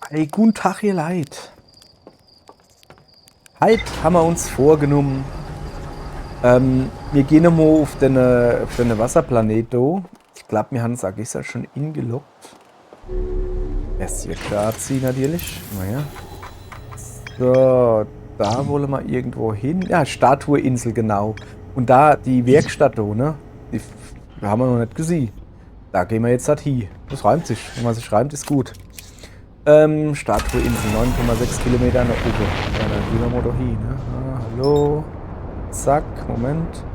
Hey, guten Tag, ihr Leid. Heute haben wir uns vorgenommen, wir gehen nochmal auf den Wasserplanet da. Ich glaube, wir haben es auch gestern schon ingeloggt. Erst hier klar ziehen natürlich. Naja. So, da wollen wir irgendwo hin. Ja, Statueinsel, genau. Und da die Werkstatt da, ne? Die haben wir noch nicht gesehen. Da gehen wir jetzt halt hin. Das reimt sich. Wenn man sich reimt, ist gut. Statueinsel, 9,6 Kilometer nach oben. Ja, dann gehen wir mal da hin, ne? Ah, hallo. Zack, Moment.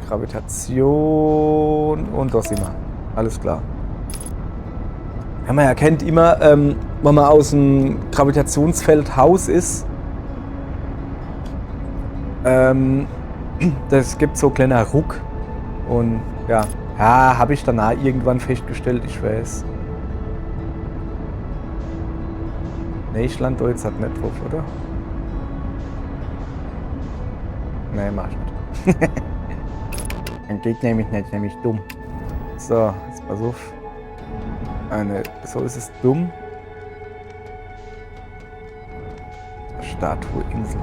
Gravitation. Und da sind wir. Alles klar. Ja, man erkennt immer, wenn man aus dem Gravitationsfeld Haus ist, das gibt so ein kleiner Ruck. Und ja, habe ich danach irgendwann festgestellt, ich weiß. Ne, ich lande da jetzt halt nicht drauf, oder? Ne, mach ich nicht. Dann geht nämlich nicht, nämlich dumm. So, jetzt pass auf. So ist es dumm. Statueinsel.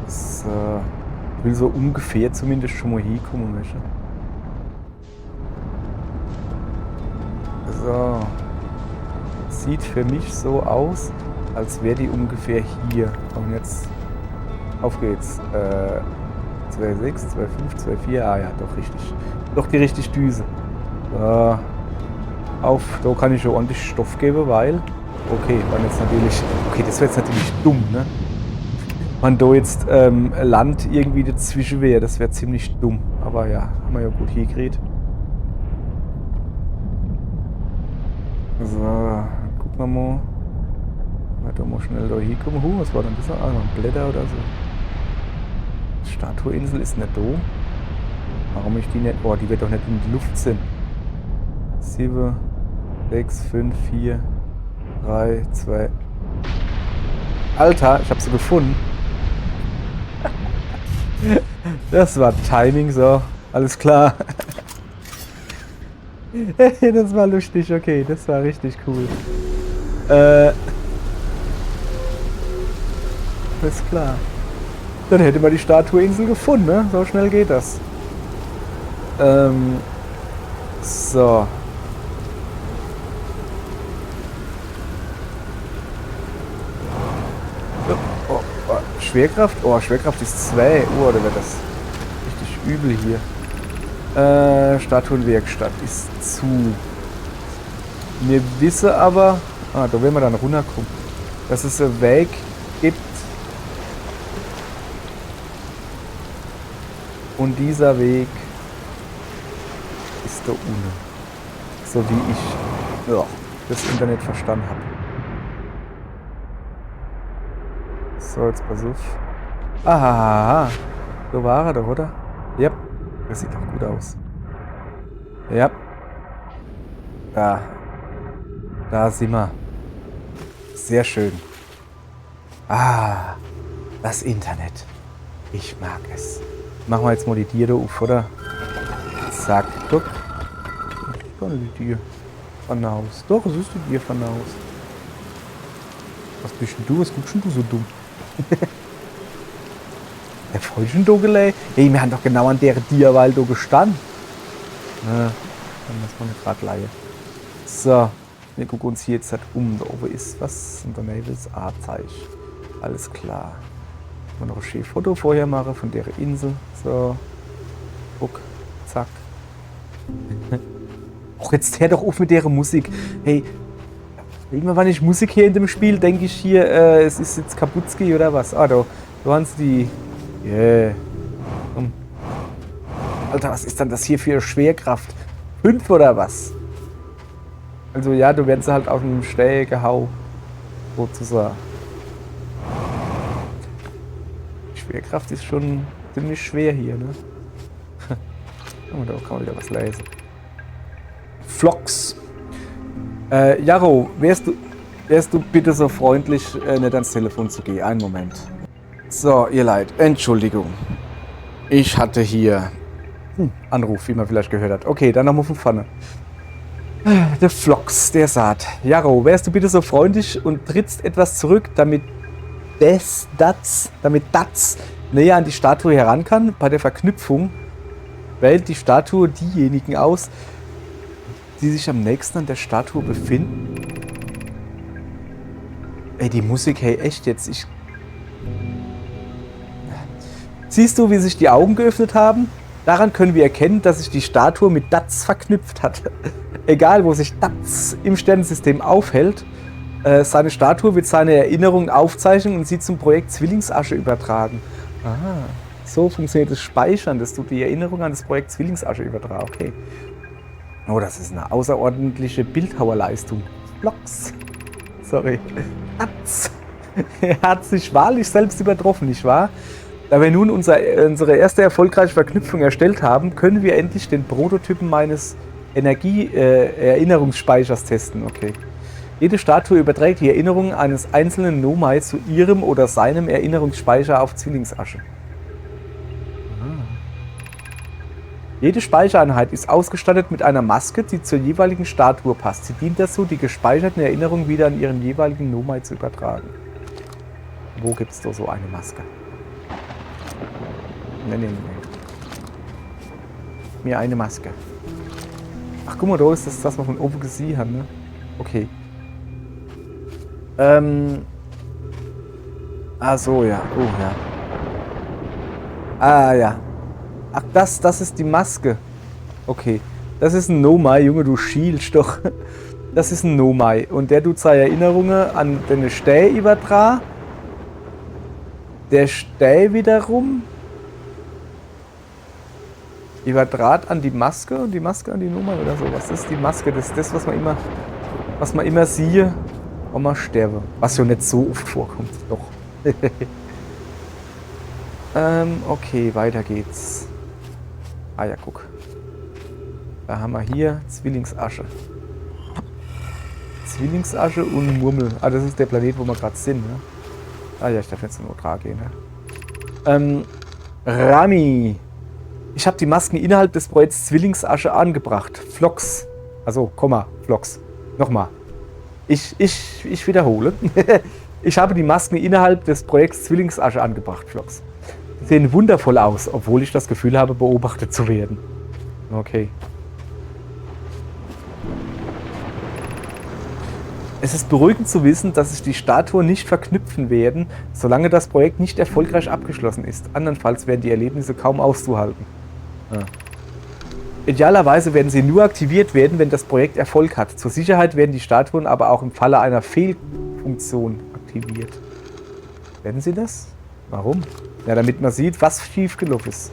So. Ich will so ungefähr zumindest schon mal hinkommen, weißt du? So. Sieht für mich so aus, als wäre die ungefähr hier. Und jetzt auf geht's. 2,6, 2,5, 2,4. Ah ja, doch richtig. Doch die richtig Düse. So. Da kann ich schon ordentlich Stoff geben, weil. Okay, dann jetzt natürlich. Okay, das wäre jetzt natürlich dumm, ne? Wenn da jetzt Land irgendwie dazwischen wäre, das wäre ziemlich dumm. Aber ja, haben wir ja gut hingekriegt. So, gucken wir mal. Da mal schnell da hinkommen. Was war denn das? Ah, ein Blätter oder so. Statueinsel ist nicht da. Warum ich die nicht. Oh, die wird doch nicht in die Luft sind. 7, 6, 5, 4, 3, 2. Alter, ich hab sie gefunden. Das war Timing, so. Alles klar. Das war lustig, okay. Das war richtig cool. Alles klar. Dann hätte man die Statueinsel gefunden, ne? So schnell geht das. So. Schwerkraft? Oh, Schwerkraft ist 2. Oh, da wird das richtig übel hier. Statuenwerkstatt ist zu. Wir wissen aber, da werden wir dann runterkommen, dass es einen Weg gibt. Und dieser Weg ist da unten. So wie ich das Internet verstanden habe. So, jetzt pass auf. Aha, so war er doch, oder? Ja, das sieht doch gut aus. Ja. Da sind wir. Sehr schön. Das Internet. Ich mag es. Machen wir jetzt mal die Tiere auf, oder? Zack, guck. Das ist die Tier von Haus. Doch, es ist die Tier von Haus. Was bist denn du? Was guckst denn du so dumm? Der falschen Dogelei? Hey, wir haben doch genau an der Tierwald gestanden. Dann muss man nicht gerade leihen. So, wir gucken uns hier jetzt halt um. Da oben ist was und daneben ist A-Zeichen. Alles klar. Mal noch ein schönes Foto vorher machen von der Insel. So. Guck. Zack. Och, jetzt hör doch auf mit der Musik. Hey. Irgendwann, wenn ich Musik hier in dem Spiel, denke ich hier, es ist jetzt Kaputski oder was? Ah, da waren es die. Yeah. Alter, was ist denn das hier für Schwerkraft? 5 oder was? Also ja, du wirst halt auf einem Stell gehauen. Sozusagen. Die Schwerkraft ist schon ziemlich schwer hier, ne? Oh, da kann man wieder was lesen. Vlogs. Jaro, wärst du bitte so freundlich, nicht ans Telefon zu gehen? Einen Moment. So, ihr Leid, Entschuldigung. Ich hatte hier Anruf, wie man vielleicht gehört hat. Okay, dann nochmal von vorne. Der Flox, der sagt, Jaro, wärst du bitte so freundlich und trittst etwas zurück, damit das näher an die Statue heran kann. Bei der Verknüpfung wählt die Statue diejenigen aus, die sich am nächsten an der Statue befinden. Ey, die Musik, hey, echt jetzt, Siehst du, wie sich die Augen geöffnet haben? Daran können wir erkennen, dass sich die Statue mit DATS verknüpft hat. Egal, wo sich DATS im Sternensystem aufhält, seine Statue wird seine Erinnerungen aufzeichnen und sie zum Projekt Zwillingsasche übertragen. Ah, so funktioniert das Speichern, dass du die Erinnerung an das Projekt Zwillingsasche übertragst. Okay. Oh, das ist eine außerordentliche Bildhauerleistung. Flox. Sorry. DATS. Er hat sich wahrlich selbst übertroffen, nicht wahr? Da wir nun unsere erste erfolgreiche Verknüpfung erstellt haben, können wir endlich den Prototypen meines Erinnerungsspeichers testen. Okay. Jede Statue überträgt die Erinnerungen eines einzelnen Nomai zu ihrem oder seinem Erinnerungsspeicher auf Zwillingsasche. Jede Speichereinheit ist ausgestattet mit einer Maske, die zur jeweiligen Statue passt. Sie dient dazu, die gespeicherten Erinnerungen wieder an ihren jeweiligen Nomai zu übertragen. Wo gibt es da so eine Maske? Nee. Mir eine Maske. Ach, guck mal, da ist das, was wir von oben gesehen haben, ne? Okay. Ah, so, ja. Oh, ja. Ah, ja. Ach, das ist die Maske. Okay. Das ist ein Nomai, Junge, du schielst doch. Das ist ein Nomai. Und der tut seine Erinnerungen an den Stäh übertragen. Der Stäh wiederum übertrat an die Maske und die Maske an die Nummer oder so. Was ist die Maske? Das ist das, was man immer sieht, wenn man sterbe. Was ja nicht so oft vorkommt. Doch. Okay, weiter geht's. Ah ja, guck. Da haben wir hier Zwillingsasche. Zwillingsasche und Murmel. Ah, das ist der Planet, wo wir gerade sind, ne? Ah ja, ich darf jetzt nur Dra gehen, ne? Rami. Ich habe die Masken innerhalb des Projekts Zwillingsasche angebracht. Flox. Also, Flox. Nochmal. Ich wiederhole. Ich habe die Masken innerhalb des Projekts Zwillingsasche angebracht, Flox. Sie sehen wundervoll aus, obwohl ich das Gefühl habe, beobachtet zu werden. Okay. Es ist beruhigend zu wissen, dass sich die Statuen nicht verknüpfen werden, solange das Projekt nicht erfolgreich abgeschlossen ist. Andernfalls wären die Erlebnisse kaum auszuhalten. Ja. Idealerweise werden sie nur aktiviert werden, wenn das Projekt Erfolg hat. Zur Sicherheit werden die Statuen aber auch im Falle einer Fehlfunktion aktiviert. Werden sie das? Warum? Ja, damit man sieht, was schiefgelaufen ist.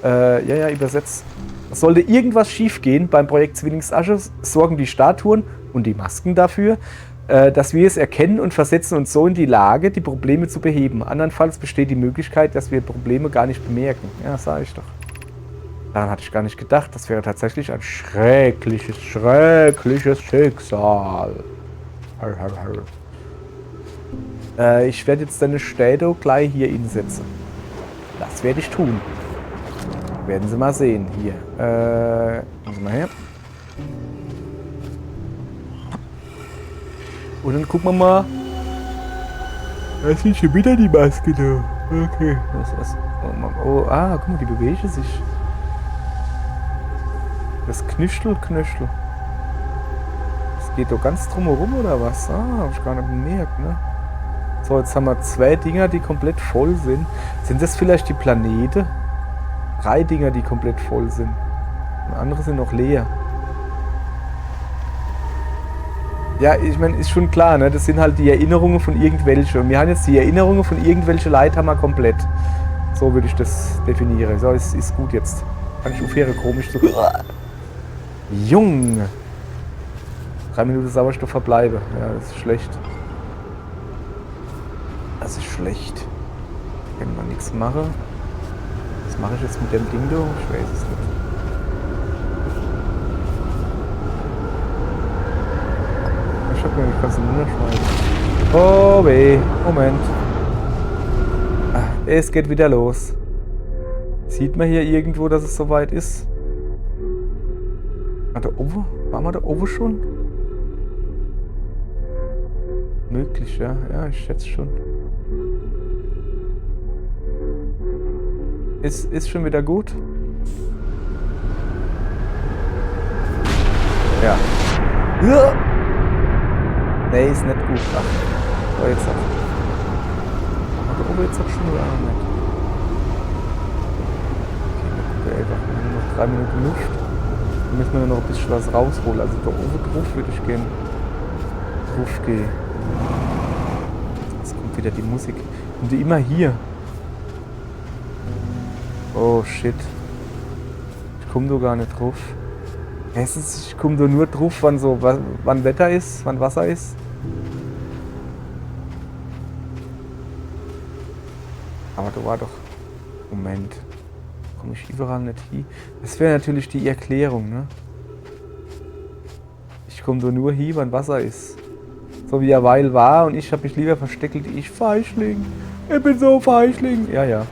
Ja, übersetzt. Sollte irgendwas schiefgehen beim Projekt Zwillingsasche, sorgen die Statuen und die Masken dafür, dass wir es erkennen und versetzen uns so in die Lage, die Probleme zu beheben. Andernfalls besteht die Möglichkeit, dass wir Probleme gar nicht bemerken. Ja, sag ich doch. Daran hatte ich gar nicht gedacht. Das wäre tatsächlich ein schreckliches Schicksal. Ich werde jetzt deine Städte gleich hier hinsetzen. Das werde ich tun. Werden Sie mal sehen. Hier. Kommen Sie mal her. Und dann gucken wir mal. Da ist schon wieder die Maske da. Okay. Was? Oh, guck mal, die bewegen sich. Das Knöchel. Das geht doch ganz drumherum oder was? Hab ich gar nicht bemerkt, ne? So, jetzt haben wir 2 Dinger, die komplett voll sind. Sind das vielleicht die Planete? 3 Dinger, die komplett voll sind. Und andere sind noch leer. Ja, ich meine, ist schon klar, ne? Das sind halt die Erinnerungen von irgendwelchen. Und wir haben jetzt die Erinnerungen von irgendwelchen Leuten haben wir komplett. So würde ich das definieren. So, ist gut jetzt. Kann ich aufhören, komisch zu... Junge! 3 Minuten Sauerstoff verbleibe. Ja, das ist schlecht. Das ist schlecht. Kann man nichts machen. Was mache ich jetzt mit dem Ding da? Ich weiß es nicht. Ich hab mir nicht ganz runterschmeißen. Oh weh, Moment. Es geht wieder los. Sieht man hier irgendwo, dass es soweit ist? Ah, da oben? Waren wir da oben schon? Möglich, ja. Ja, ich schätze schon. Ist schon wieder gut? Ja. Ja. Nee, ist nicht gut. Ach, so jetzt auch. Da oben jetzt auch schon wieder nicht. Okay, wir gucken einfach. Wir haben noch 3 Minuten Luft. Dann müssen wir noch ein bisschen was rausholen. Also da oben drauf würde ich gehen. Drauf gehen. Jetzt kommt wieder die Musik. Und die immer hier. Oh shit. Ich komme da gar nicht drauf. Ich komme da nur drauf, wann Wetter ist, wann Wasser ist. Aber da war doch... Moment. Komme ich überall nicht hin? Das wäre natürlich die Erklärung, ne? Ich komme da nur hin, wann Wasser ist. So wie er Weil war und ich habe mich lieber versteckt. Ich Feischling. Ich bin so Feischling. Ja, ja.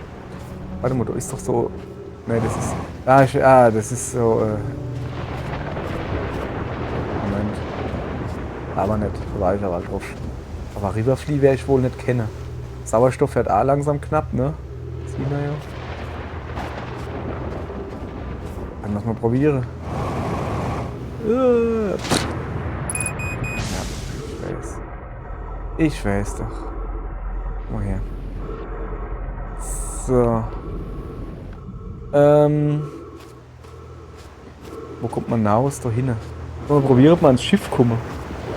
Warte mal, da ist doch so... Ne, das ist... das ist so... Moment. Aber nicht. Da war ich aber drauf. Aber Riverflea werde ich wohl nicht kennen. Sauerstoff wird auch langsam knapp, ne? Sieht man ja. Dann muss man probieren. Ja, ich weiß. Ich weiß doch. Komm mal her. So. Wo kommt man hinaus? Da hinten. Mal probieren, ob wir ans Schiff kommen.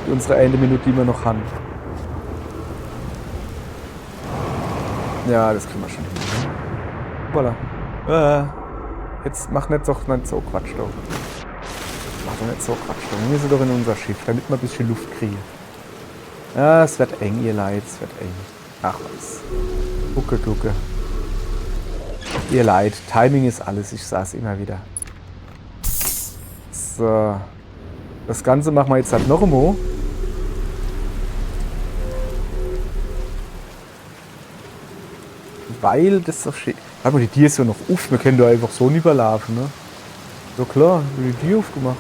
Die unsere eine Minute, die wir noch haben. Ja, das kriegen wir schon hin. Voilà. Jetzt mach nicht so Quatsch doch. Mach doch nicht so Quatsch doch. Wir sind doch in unser Schiff, damit wir ein bisschen Luft kriegen. Ja, es wird eng, ihr Leid, es wird eng. Ach was. Gucke. Ihr Leid, Timing ist alles, ich sag's immer wieder. So. Das Ganze machen wir jetzt halt noch einmal. Weil das so schön. Warte mal, die Tür ist ja noch auf. Wir können da einfach so nicht überlaufen, ne? So klar, wird die Tür aufgemacht.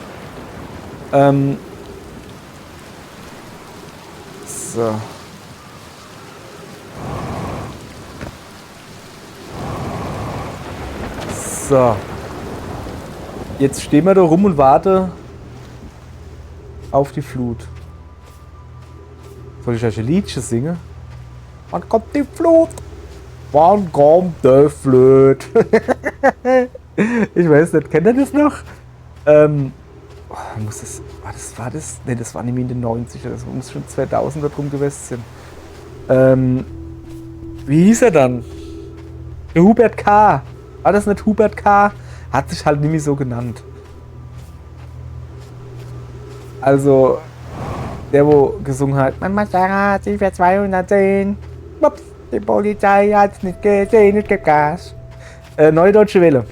So. So. Jetzt stehen wir da rum und warten auf die Flut. Soll ich euch ein Liedchen singen? Wann kommt die Flut? Wann kommt der Flut? Ich weiß nicht, kennt ihr das noch? Muss das, war das? Ne, das war nämlich in den 90er, das muss schon 2000er drum gewesen sein. Wie hieß er dann? Der Hubert K. War das nicht Hubert K? Hat sich halt nämlich so genannt. Also, der wo gesungen hat, mein Maserati für 210. Ups, die Polizei hat's nicht gesehen, nicht Gas. Neue Deutsche Welle.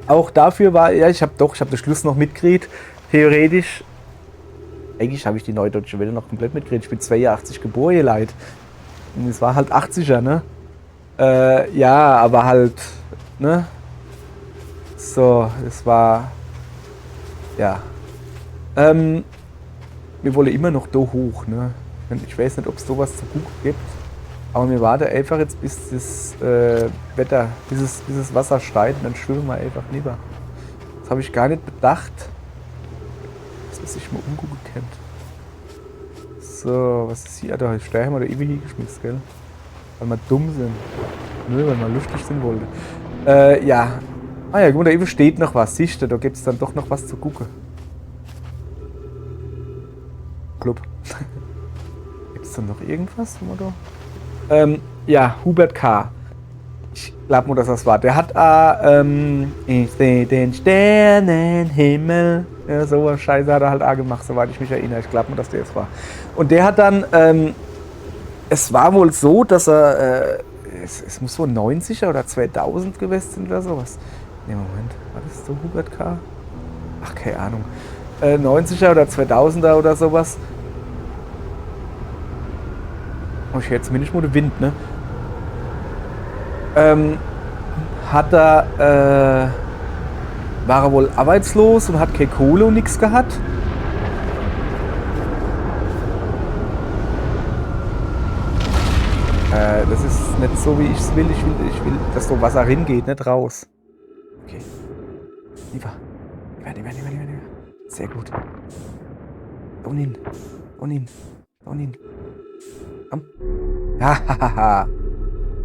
Auch dafür war, ja, ich habe den Schluss noch mitgekriegt. Theoretisch, eigentlich habe ich die Neue Deutsche Welle noch komplett mitgekriegt. Ich bin 82 geboren, ihr Leid. Und es war halt 80er, ne? Ja, aber halt, ne? So, es war, ja. Wir wollen immer noch da hoch, ne? Ich weiß nicht, ob es sowas zu gucken gibt. Aber wir warten einfach jetzt, bis das Wetter, dieses Wasser steigt und dann schwimmen wir einfach lieber. Das habe ich gar nicht bedacht, dass man sich mal umgucken kennt. So, was ist hier? Da haben wir da ewig hingeschmissen, gell? Weil wir dumm sind. Nö, weil wir lustig sind wollten. Ja. Ah ja, guck mal, da eben steht noch was. Siehst du, da gibt es dann doch noch was zu gucken. Club. Gibt es dann noch irgendwas? Ja, Hubert K. Ich glaube nur, dass das war. Der hat ich seh den Sternenhimmel. Ja, sowas Scheiße hat er halt gemacht, soweit ich mich erinnere. Ich glaube nur, dass der es war. Und der hat dann, es war wohl so, dass er, es muss so 90er oder 2000 gewesen sein oder sowas. Ne, Moment, war das so Hubert K? Ach, keine Ahnung. 90er oder 2000er oder sowas. Oh, ich höre jetzt zumindest mal den Wind, ne? Hat er war er wohl arbeitslos und hat keine Kohle und nichts gehabt. Das ist nicht so, wie ich es will. Ich will, dass so Wasser reingeht, nicht raus. Okay. Lieber. Sehr gut. Da unten hin. Da unten hin. Komm. Hahaha.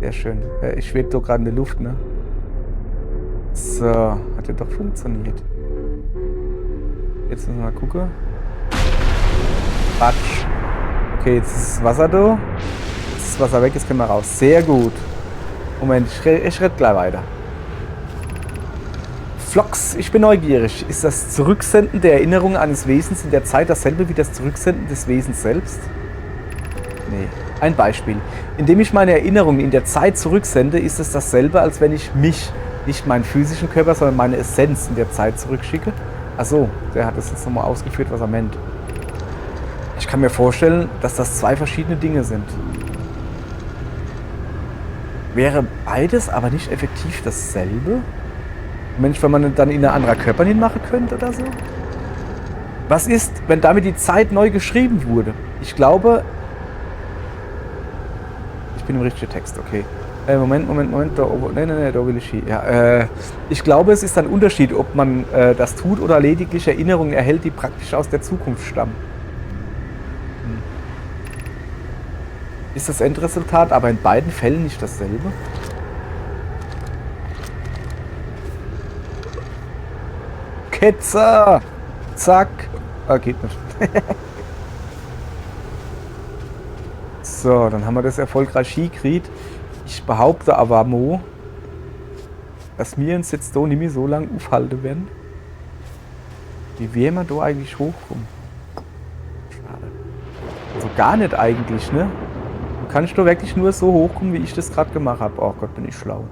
Sehr schön. Ich schwebe doch gerade in der Luft, ne? So. Hat ja doch funktioniert. Jetzt müssen wir mal gucken. Quatsch. Okay, jetzt ist das Wasser da. Jetzt ist das Wasser weg, jetzt können wir raus. Sehr gut. Moment, ich rede gleich weiter. Flox, ich bin neugierig. Ist das Zurücksenden der Erinnerungen eines Wesens in der Zeit dasselbe wie das Zurücksenden des Wesens selbst? Nee. Ein Beispiel. Indem ich meine Erinnerungen in der Zeit zurücksende, ist es dasselbe, als wenn ich mich, nicht meinen physischen Körper, sondern meine Essenz in der Zeit zurückschicke. Achso, der hat das jetzt nochmal ausgeführt, was er meint. Ich kann mir vorstellen, dass das zwei verschiedene Dinge sind. Wäre beides aber nicht effektiv dasselbe? Mensch, wenn man dann in einen anderen Körper hinmachen könnte oder so? Was ist, wenn damit die Zeit neu geschrieben wurde? Ich glaube... Ich bin im richtigen Text, okay. Moment, da oben. Nee, da will ich hin. Ja, ich glaube, es ist ein Unterschied, ob man das tut oder lediglich Erinnerungen erhält, die praktisch aus der Zukunft stammen. Ist das Endresultat aber in beiden Fällen nicht dasselbe? Ketzer! Zack! Ah, geht nicht. So, dann haben wir das erfolgreich hingekriegt. Ich behaupte aber mal, dass wir uns jetzt da nicht mehr so lange aufhalten werden. Wie wir da eigentlich hochkommen. Schade. Also gar nicht eigentlich, ne? Du kannst doch wirklich nur so hochkommen, wie ich das gerade gemacht habe. Oh Gott, bin ich schlau.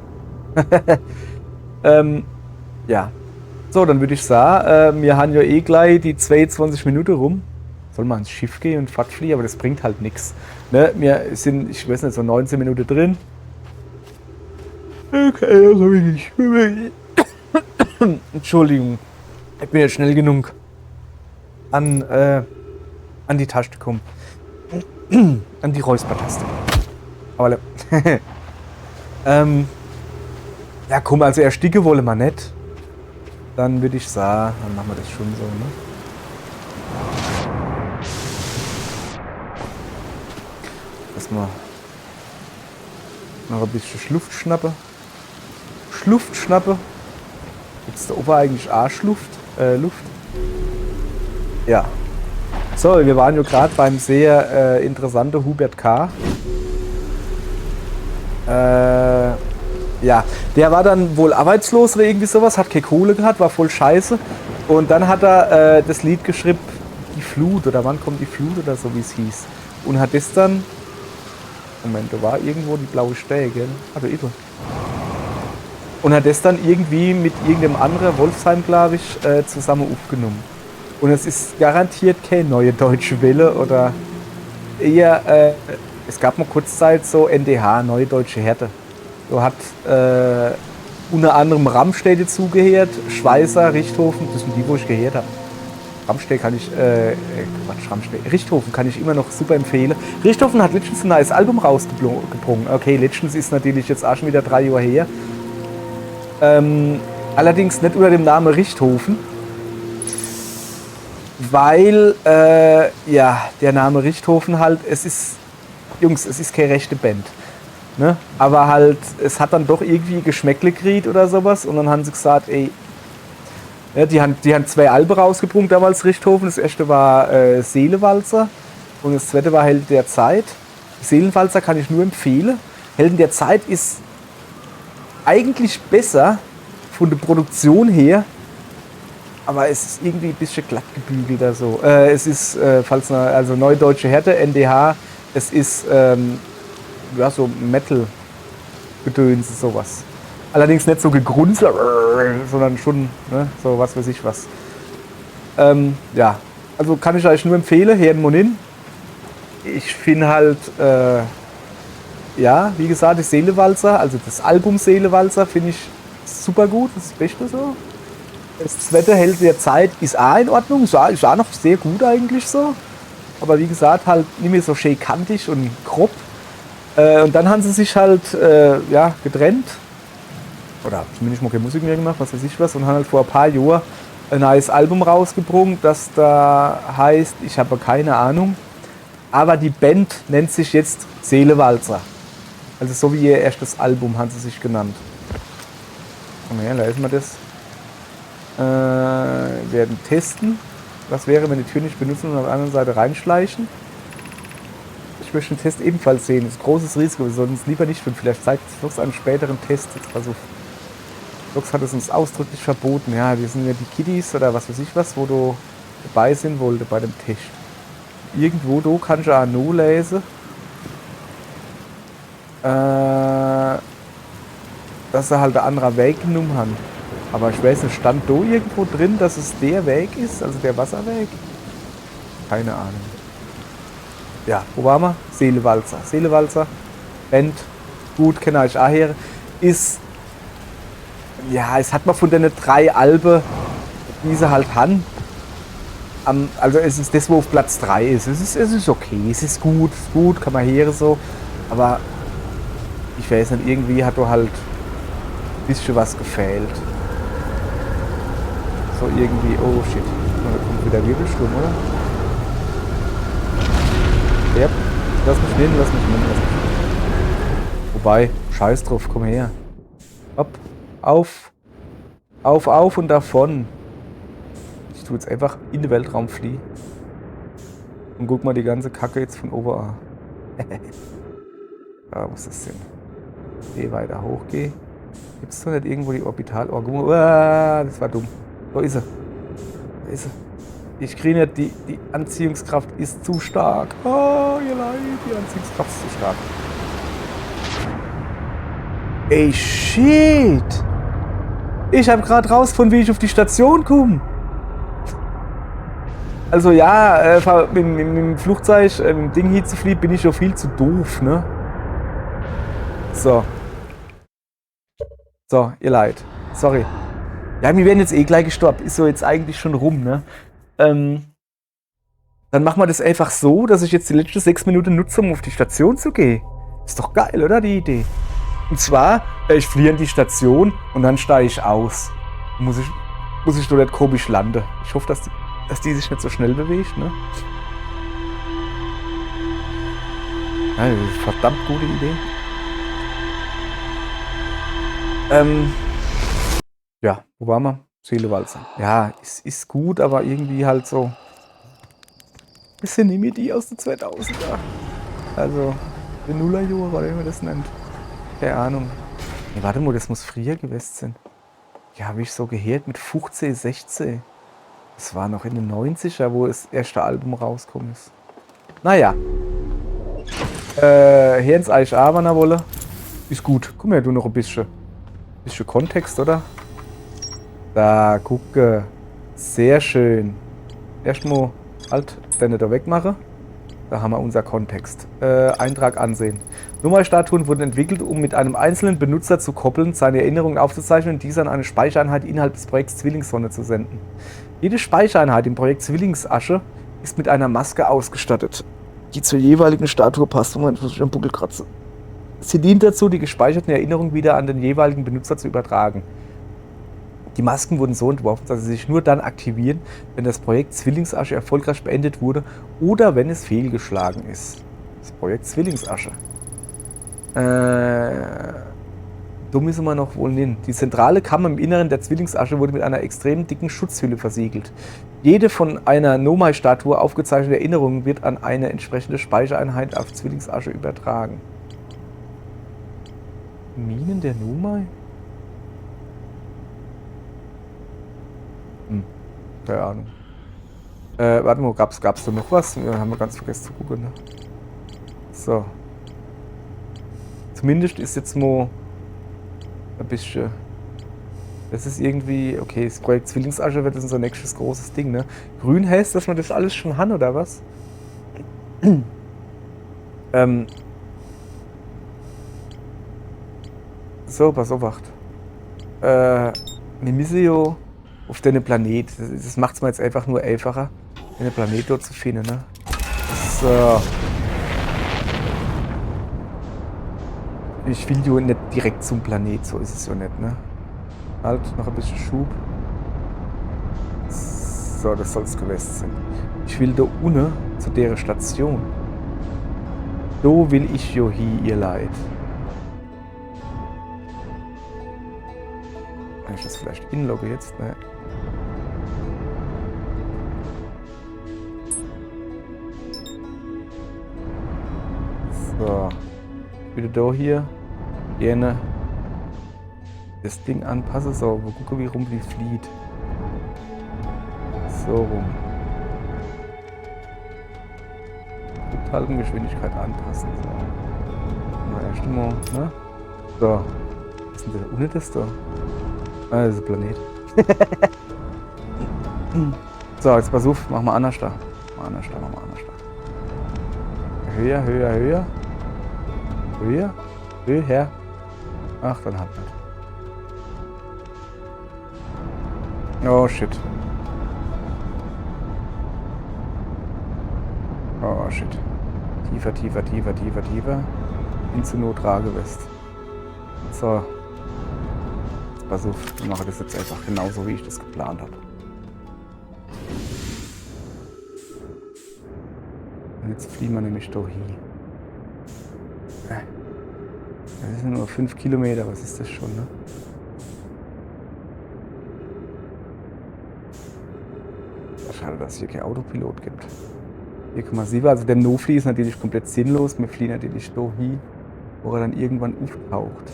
Ja. So, dann würde ich sagen, wir haben ja eh gleich die 22 Minuten rum. Soll man ins Schiff gehen und Fahrt fliehen, aber das bringt halt nichts. Ne? Wir sind, ich weiß nicht, so 19 Minuten drin. Okay, also wirklich. Entschuldigung. Ich bin jetzt schnell genug an die Taste gekommen. An die Räuspertaste. Aber ja komm, also ersticken wollen wir nicht. Dann würde ich sagen, dann machen wir das schon so, ne? Erstmal noch ein bisschen Schluft schnappe. Gibt es da oben eigentlich Arschluft? Luft? Ja. So, wir waren ja gerade beim sehr interessanten Hubert K. Ja, der war dann wohl arbeitslos oder irgendwie sowas, hat keine Kohle gehabt, war voll scheiße. Und dann hat er das Lied geschrieben, Die Flut, oder wann kommt die Flut oder so, wie es hieß. Und hat das dann, Moment, da war irgendwo die blaue Stelle, gell? Ah, da ist er. Und hat das dann irgendwie mit irgendeinem anderen, Wolfsheim, glaube ich, zusammen aufgenommen. Und es ist garantiert keine neue deutsche Welle oder eher, es gab mal kurzzeit so NDH, Neue Deutsche Härte. So hat unter anderem Rammstedt dazugehört, Schweißer, Richthofen, das sind die, wo ich gehört habe. Rammstedt kann ich, Richthofen kann ich immer noch super empfehlen. Richthofen hat letztens ein neues Album rausgebrungen. Okay, letztens ist natürlich jetzt auch schon wieder 3 Jahre her. Allerdings nicht unter dem Namen Richthofen. Weil, ja, der Name Richthofen halt, es ist, Jungs, es ist keine rechte Band. Ne? Aber halt, es hat dann doch irgendwie Geschmäckle gekriegt oder sowas. Und dann haben sie gesagt, ey, ja, die haben 2 Alben rausgebrungen damals, Richthofen. Das erste war Seelenwalzer und das zweite war Helden der Zeit. Seelenwalzer kann ich nur empfehlen. Helden der Zeit ist eigentlich besser von der Produktion her, aber es ist irgendwie ein bisschen glatt gebügelt oder so. Es ist, also Neue Deutsche Härte, NDH, es ist ja, so Metal-Gedöns, sowas. Allerdings nicht so gegrunzt, sondern schon, ne, so was weiß ich was. Ja, also kann ich euch nur empfehlen, Herrn Monin. Ich finde halt, ja, wie gesagt, die Seelewalzer, also das Album Seelewalzer finde ich super gut, das ist das Beste so. Das Wetter hält der Zeit, ist auch in Ordnung, ist auch noch sehr gut eigentlich so. Aber wie gesagt, halt nicht mehr so schön kantig und grob. Und dann haben sie sich halt ja, getrennt. Oder zumindest mal keine Musik mehr gemacht, was weiß ich was. Und haben halt vor ein paar Jahren ein neues Album rausgebracht, das da heißt, ich habe keine Ahnung. Aber die Band nennt sich jetzt Seelewalzer. Also so wie ihr erstes Album haben sie sich genannt. Komm her, da ist mal das. Werden testen. Was wäre, wenn die Tür nicht benutzen und auf der anderen Seite reinschleichen? Ich möchte den Test ebenfalls sehen. Das ist ein großes Risiko. Wir sollten es lieber nicht tun. Vielleicht zeigt es Fox einen späteren Test. Jetzt versuch. Fox hat es uns ausdrücklich verboten. Ja, wir sind ja die Kiddies oder was weiß ich was, wo du dabei sein wollte bei dem Test. Irgendwo da kannst du auch noch lesen. Dass sie halt ein anderer Weg genommen haben. Aber ich weiß nicht, stand da irgendwo drin, dass es der Weg ist, also der Wasserweg? Keine Ahnung. Ja, wo waren wir? Seelewalzer. Seelewalzer, Band, gut, kenne ich auch her. Ist, ja, es hat man von den 3 Alben, die sie halt haben. Also es ist das, wo auf Platz 3 ist. Es ist okay, es ist gut, kann man hören so. Aber ich weiß nicht, irgendwie hat da halt ein bisschen was gefehlt. So irgendwie, oh shit, da kommt wieder Wirbelsturm, oder? Ja, lass mich nehmen. Wobei, scheiß drauf, komm her. Hopp, auf und davon. Ich tue jetzt einfach in den Weltraum fliehen. Und guck mal die ganze Kacke jetzt von oben an. Ja, was ist das denn? Geh weiter hoch, geh. Gibt's doch nicht irgendwo die Orbital... Oh, guck mal, das war dumm. Wo ist er? Da ist er. Ich kriege nicht, die Anziehungskraft ist zu stark. Oh, ihr Leid, die Anziehungskraft ist zu stark. Ey, shit! Ich habe gerade rausgefunden, wie ich auf die Station komme. Also ja, mit dem Flugzeug, mit dem Ding hier zu fliegen, bin ich ja viel zu doof, ne? So. So, ihr Leid. Sorry. Ja, wir werden jetzt eh gleich gestoppt. Ist so jetzt eigentlich schon rum, ne? Dann machen wir das einfach so, dass ich jetzt die letzten 6 Minuten nutze, um auf die Station zu gehen. Ist doch geil, oder, die Idee? Und zwar, ich fliehe an die Station und dann steige ich aus. Muss ich doch nicht komisch landen. Ich hoffe, dass die sich nicht so schnell bewegt, ne? Ja, das ist eine verdammt gute Idee. Ja, wo waren wir? Seelewalzer. Ja, ist gut, aber irgendwie halt so. Bisschen nehme die aus den 2000er. Also, die Nullerjahre, oder wie man das nennt. Keine Ahnung. Nee, warte mal, das muss früher gewesen sein. Ja, habe ich so gehört mit 15, 16. Das war noch in den 90er, wo das erste Album rausgekommen ist. Naja. Hier ins Eich A, wenn er wolle. Ist gut. Guck mal, du noch ein bisschen. Bisschen Kontext, oder? Da, gucke. Sehr schön. Erstmal halt, den da wegmache. Da haben wir unser Kontext. Eintrag ansehen. Nummerstatuen wurden entwickelt, um mit einem einzelnen Benutzer zu koppeln, seine Erinnerungen aufzuzeichnen und diese an eine Speichereinheit innerhalb des Projekts Zwillingssonne zu senden. Jede Speichereinheit im Projekt Zwillingsasche ist mit einer Maske ausgestattet, die zur jeweiligen Statue passt. Moment, muss ich am Buckel kratzen. Sie dient dazu, die gespeicherten Erinnerungen wieder an den jeweiligen Benutzer zu übertragen. Die Masken wurden so entworfen, dass sie sich nur dann aktivieren, wenn das Projekt Zwillingsasche erfolgreich beendet wurde oder wenn es fehlgeschlagen ist. Das Projekt Zwillingsasche. Da müssen wir noch wohl hin. Die zentrale Kammer im Inneren der Zwillingsasche wurde mit einer extrem dicken Schutzhülle versiegelt. Jede von einer Nomai-Statue aufgezeichnete Erinnerung wird an eine entsprechende Speichereinheit auf Zwillingsasche übertragen. Minen der Nomai? Keine Ahnung. Warte mal, gab's da noch was? Wir haben ganz vergessen zu gucken, ne? So. Zumindest ist jetzt mal ein bisschen. Das ist irgendwie. Okay, das Projekt Zwillingsasche wird unser nächstes großes Ding, ne? Grün heißt, dass wir das alles schon haben, oder was? So, pass auf, wacht. Wir müssen ja auf den Planet. Das macht es mir jetzt einfach nur einfacher, den Planet dort zu finden, ne? So. Ich will ja nicht direkt zum Planet, so ist es ja nicht, ne? Halt, noch ein bisschen Schub. So, das soll es gewesen sein. Ich will da unten zu der Station. Da will ich ja hin, ihr Leid. Kann ich das vielleicht inloggen jetzt? Ne? So. Wieder da hier. Gerne das Ding anpassen. So, wir gucken, wie rum die flieht. So rum. Geschwindigkeit anpassen. So. Na, erst mal, ne? So. Was ist denn da unten das da? Ah, das ist ein Planet. So, jetzt pass auf, machen wir anders da. Machen wir anders da. Höher, höher, höher. Höher. Höher. Ach, dann halt nicht. Oh, shit. Oh, shit. Tiefer, tiefer, tiefer, tiefer, tiefer. Hin zu Notragewest. So. Jetzt pass auf, ich mache das jetzt einfach genauso, wie ich das geplant habe. Und jetzt fliegen wir nämlich doch hier. Das sind nur 5 Kilometer, was ist das schon, ne? Schade, dass es hier kein Autopilot gibt. 4,7, also der No-Fly ist natürlich komplett sinnlos. Wir fliegen natürlich da hin, wo er dann irgendwann auftaucht.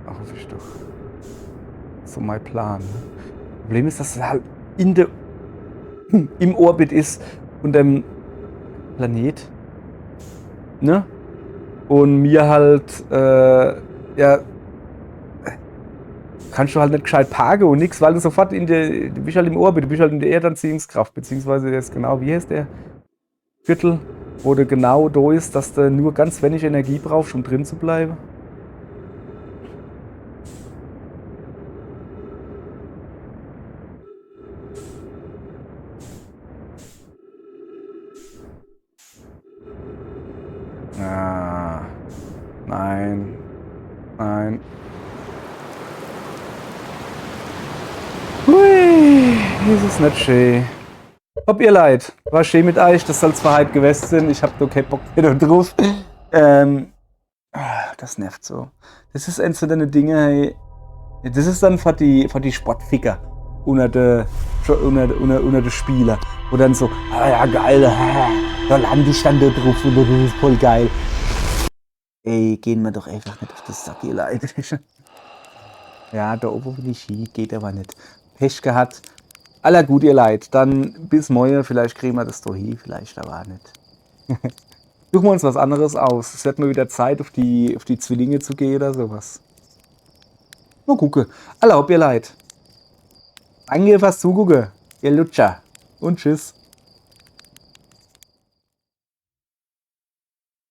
Ach, hoffe ich doch. So mein Plan. Ne? Problem ist, dass er halt im Orbit ist und dem Planet. Ne? Und mir halt, ja, kannst du halt nicht gescheit parken und nix, weil du sofort du bist halt im Orbit, du bist halt in der Erdanziehungskraft, beziehungsweise jetzt genau, wie heißt der Viertel, wo du genau da ist, dass du nur ganz wenig Energie brauchst, um drin zu bleiben. Ah, nein, nein. Hui, das ist nicht schön. Ob ihr leid, war schön mit euch, das soll zwar halt gewesen sein, ich hab doch keinen Bock mehr drauf. Das nervt so. Das ist eins von den Dingen, hey, das ist dann für die Sportficker unter den Spieler. Wo dann so, ah ja geil, da lande ich dann da drauf und das ist voll geil. Ey, gehen wir doch einfach nicht auf das Sack, ihr Leid. Ja, da oben will ich hin, geht aber nicht. Pech gehabt. Aller gut, ihr Leid. Dann bis morgen, vielleicht kriegen wir das doch hin, vielleicht aber nicht. Suchen wir uns was anderes aus. Es wird mal wieder Zeit, auf die Zwillinge zu gehen oder sowas. Mal gucken. Aller hopp, ihr Leid. Danke fürs Zugucken, ihr Lutscher. Und tschüss.